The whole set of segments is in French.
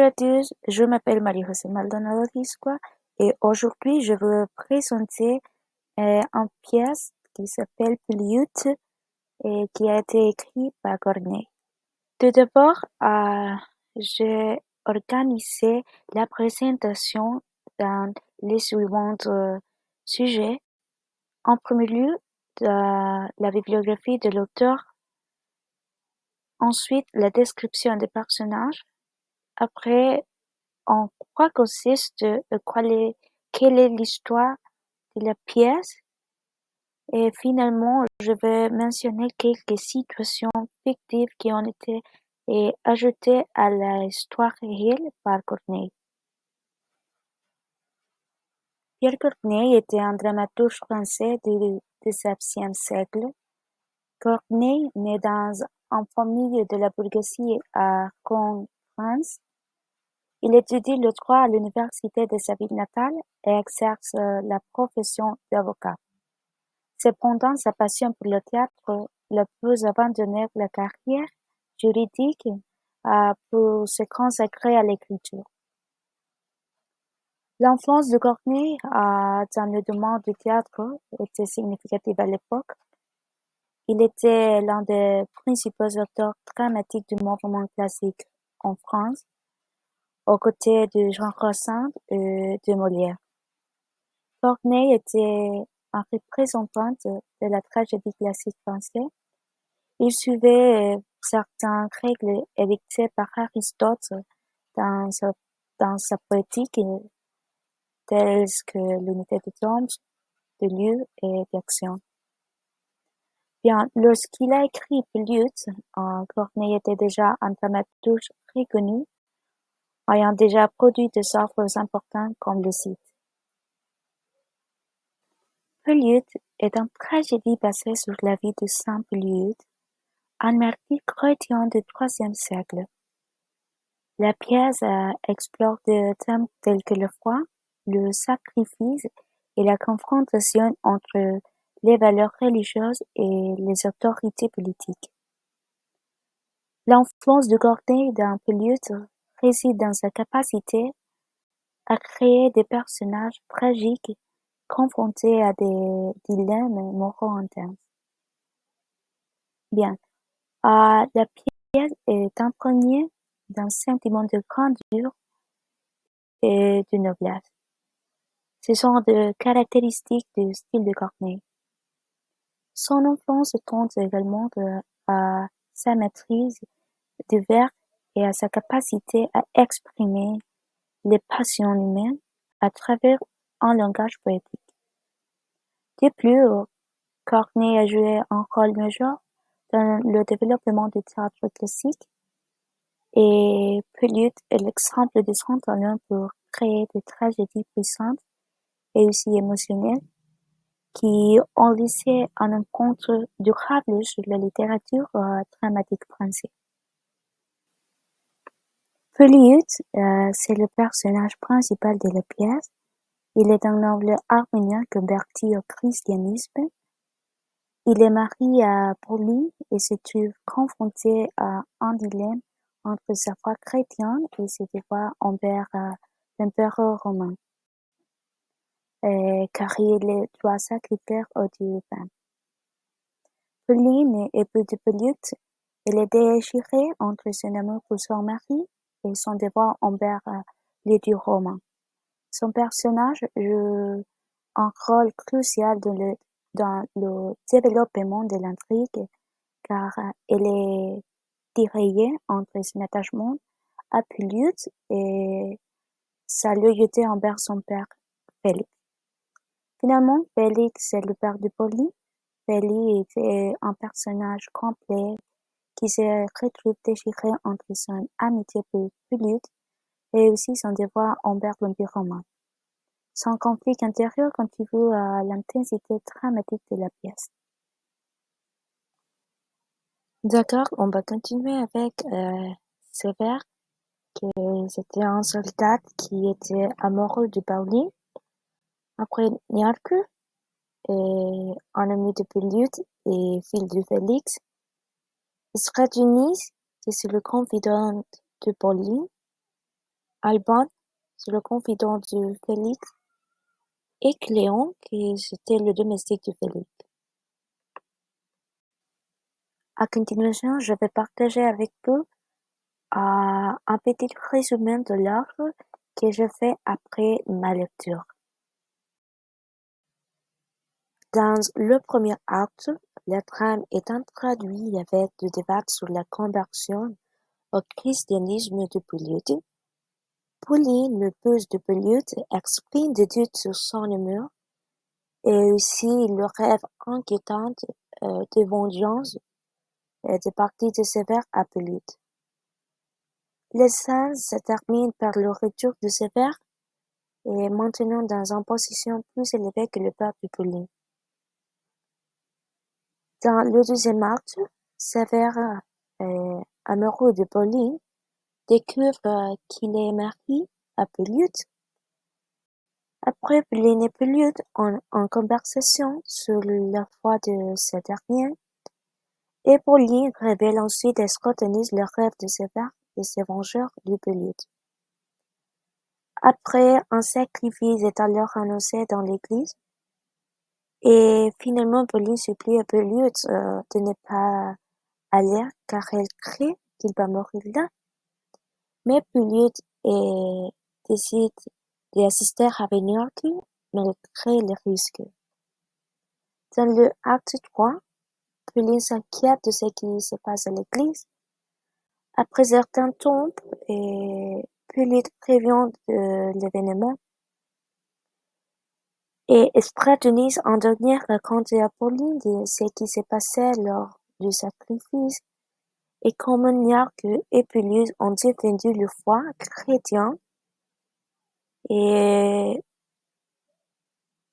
à tous, je m'appelle Marie-José Maldonado Risco et aujourd'hui je veux présenter une pièce qui s'appelle Pliute et qui a été écrite par Corneille. Tout d'abord, j'ai organisé la présentation dans les suivants sujets. En premier lieu, la bibliographie de l'auteur, ensuite la description des personnages, après en quoi consiste, quelle est l'histoire de la pièce, et finalement je vais mentionner quelques situations fictives qui ont été ajoutées à l'histoire réelle par Corneille. Pierre Corneille était un dramaturge français du XVIIe siècle. Corneille, né dans une famille de la bourgeoisie à Caen, France, il étudie le droit à l'université de sa ville natale et exerce la profession d'avocat. Cependant, sa passion pour le théâtre le pousse à abandonner la carrière juridique pour se consacrer à l'écriture. L'influence de Corneille dans le domaine du théâtre était significative à l'époque. Il était l'un des principaux auteurs dramatiques du mouvement classique en France, aux côtés de Jean Racine et de Molière. Corneille était un représentant de la tragédie classique française. Il suivait certaines règles édictées par Aristote dans sa poétique, telles que l'unité de temps, de lieu et d'action. Bien, lorsqu'il a écrit Pliute, Corneille était déjà un dramaturge reconnu, ayant déjà produit des œuvres importantes comme le Cid. Pliute est une tragédie basée sur la vie de saint Pliute, un martyr chrétien du IIIe siècle. La pièce explore des thèmes tels que le foi, le sacrifice et la confrontation entre les valeurs religieuses et les autorités politiques. L'influence de Corneille dans Pliute réside dans sa capacité à créer des personnages tragiques confrontés à des dilemmes moraux intenses. Bien, la pièce est imprégnée d'un sentiment de grandeur et de noblesse. Ce sont des caractéristiques du style de Corneille. Son influence tend également à sa maîtrise du vers et à sa capacité à exprimer les passions humaines à travers un langage poétique. De plus, Corneille a joué un rôle majeur dans le développement du théâtre classique et Pliute est l'exemple de son talent pour créer des tragédies puissantes et aussi émotionnelles qui ont laissé un encontre durable sur la littérature dramatique française. Pliute, c'est le personnage principal de la pièce. Il est un noble arménien converti au christianisme. Il est marié à Pauline et se trouve confronté à un dilemme entre sa foi chrétienne et ses devoirs envers l'empereur romain, car il doit sacrifier au dieu Pan. Pauline, épouse de Pliute, il est déchiré entre son amour pour son mari et son devoir envers les dieux romains. Son personnage joue un rôle crucial dans le développement de l'intrigue, car elle est tiraillée entre son attachement à Pliute et sa loyauté envers son père, Félix. Finalement, Félix est le père de Pauline. Félix est un personnage complet qui se retrouve déchiré entre son amitié pour Pliute et aussi son devoir envers l'Empire romain. Son conflit intérieur contribue à l'intensité dramatique de la pièce. D'accord, on va continuer avec Sévère, que c'était un soldat qui était amoureux de Pauline. Après Niarque, un ami de Pliute et fils de Félix, Straténis, qui est le confident de Pauline, Alban, c'est le confident de Félix, et Cléon, qui était le domestique de Félix. À continuation, je vais partager avec vous un petit résumé de l'œuvre que je fais après ma lecture. Dans le premier acte, le drame est introduit avec des débats sur la conversion au christianisme de Polyeucte. Pauline, l'épouse de Polyeucte, exprime des doutes sur son amour et aussi le rêve inquiétant de vengeance de partie de Sévère à Polyeucte. Les scènes se terminent par le retour de Sévère et maintenant dans une position plus élevée que le père de Pauline. Dans le deuxième acte, Sévère, amoureux de Pauline, découvre qu'il est marié à Polyeucte. Après, Pauline et Polyeucte ont en conversation sur la foi de ce dernier, et Pauline révèle ensuite et scrutinise le rêve de Sévère et ses vengeurs de Polyeucte. Après, un sacrifice est alors annoncé dans l'église, et finalement Pauline supplie Polyeucte de ne pas aller car elle craint qu'il va mourir là. Mais Polyeucte décide d'assister à Véniarque malgré les risques. Dans le acte 3, Pauline s'inquiète de ce qui se passe à l'église. Après certains temps, Polyeucte prévient de l'événement et Stratonice en dernier raconte à Pauline de ce qui s'est passé lors du sacrifice et comment Niarque et Polyeucte ont défendu le foi chrétien. Et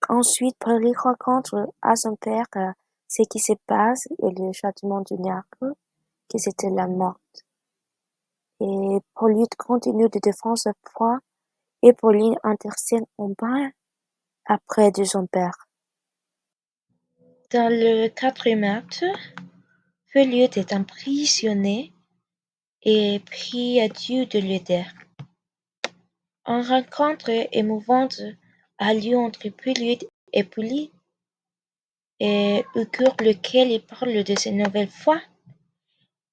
ensuite, Pauline raconte à son père ce qui se passe et le châtiment de Niarque, que c'était la mort. Et Polyeucte continue de défendre sa foi et Pauline intercède en vain auprès de son père. Dans le quatrième acte, Polyeucte est emprisonné et prie à Dieu de l'aider. Une rencontre émouvante a lieu entre Polyeucte et Pauline, et au cours lequel il parle de sa nouvelle foi.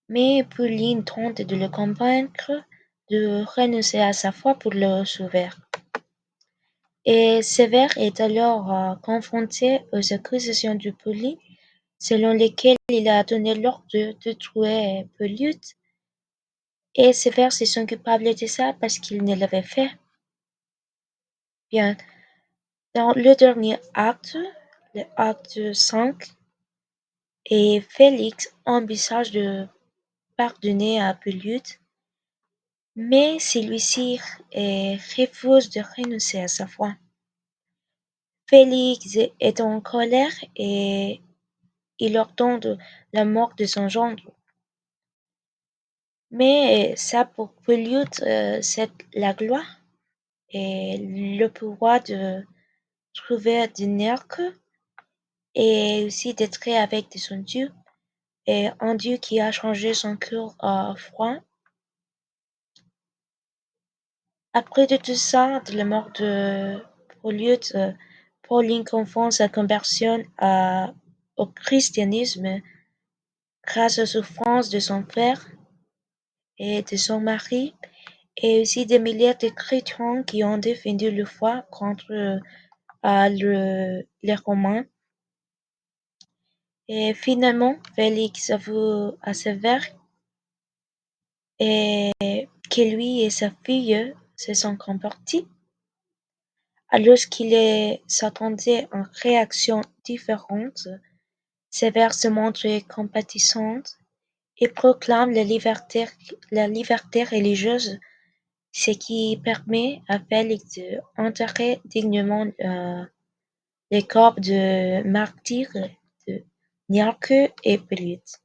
Mais Pauline tente de le convaincre de renoncer à sa foi pour le sauver. Et Sévère est alors confronté aux accusations de Pauline, selon lesquelles il a donné l'ordre de tuer Polyeucte, et Sévère se sent coupable de ça parce qu'il ne l'avait fait. Bien, dans le dernier acte, le acte 5, et Félix envisage de pardonner à Polyeucte, mais celui-ci refuse de renoncer à sa foi. Félix est en colère et il ordonne la mort de son gendre. Mais ça pour Polyeucte, c'est la gloire et le pouvoir de trouver du Niarque et aussi d'être avec son Dieu, et un Dieu qui a changé son cœur froid. Après de tout ça, de la mort de Polyeucte, Pauline confond sa conversion au christianisme grâce aux souffrances de son frère et de son mari, et aussi des milliers de chrétiens qui ont défendu la foi contre les Romains. Et finalement, Félix avoue à Sévère et que lui et sa fille se sont comportés. Alors qu'il s'attendait à une réaction différente, Sévère se montre compatissante et proclame la liberté religieuse, ce qui permet à Félix d'enterrer dignement les corps de martyrs de Niarque et Polyeucte.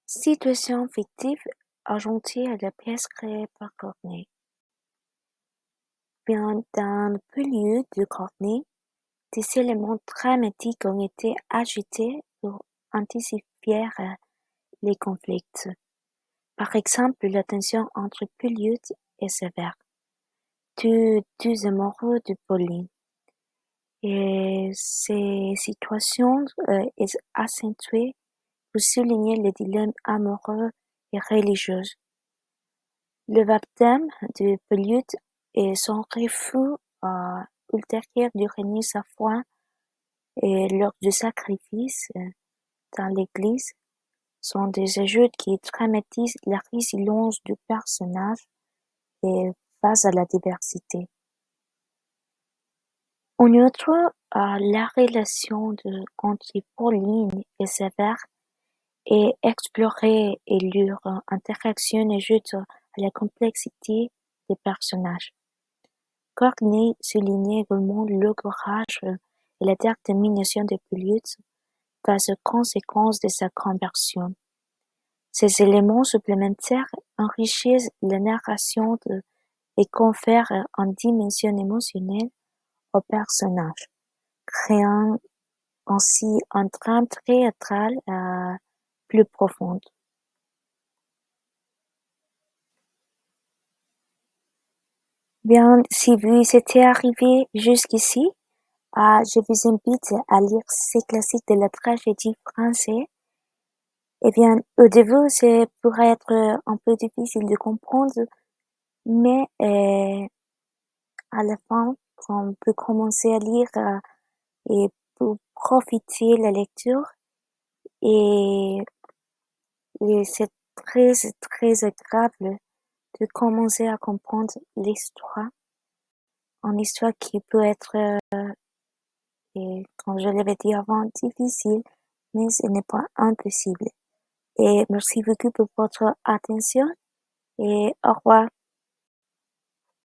Situation fictive ajoutée à la pièce créée par Corneille. Bien, dans Polyeucte de Corneille, des éléments dramatiques ont été ajoutés pour anticiper les conflits. Par exemple, la tension entre Poliud et Sévère, deux amoureux de Pauline. Et ces situations est accentuée pour souligner le dilemme amoureux et religieux. Le baptême de Poliud et son refus ultérieur de renier sa foi et lors du sacrifice dans l'église sont des ajouts qui dramatisent la résilience du personnage et face à la diversité. En outre, la relation entre Pauline et Sévère est explorée et leur interaction ajoute à la complexité des personnages. Courtney souligne également le courage et la détermination de Poliud face aux conséquences de sa conversion. Ces éléments supplémentaires enrichissent la narration et confèrent une dimension émotionnelle au personnage, créant ainsi un drame théâtral plus profond. Bien, si vous étiez arrivé jusqu'ici, je vous invite à lire ces classiques de la tragédie française. Eh bien, au début, ça pourrait être un peu difficile de comprendre, mais à la fin, on peut commencer à lire et pour profiter de la lecture et, et c'est très, très agréable de commencer à comprendre l'histoire, une histoire qui peut être, et, comme je l'avais dit avant, difficile, mais ce n'est pas impossible. Et merci beaucoup pour votre attention et au revoir.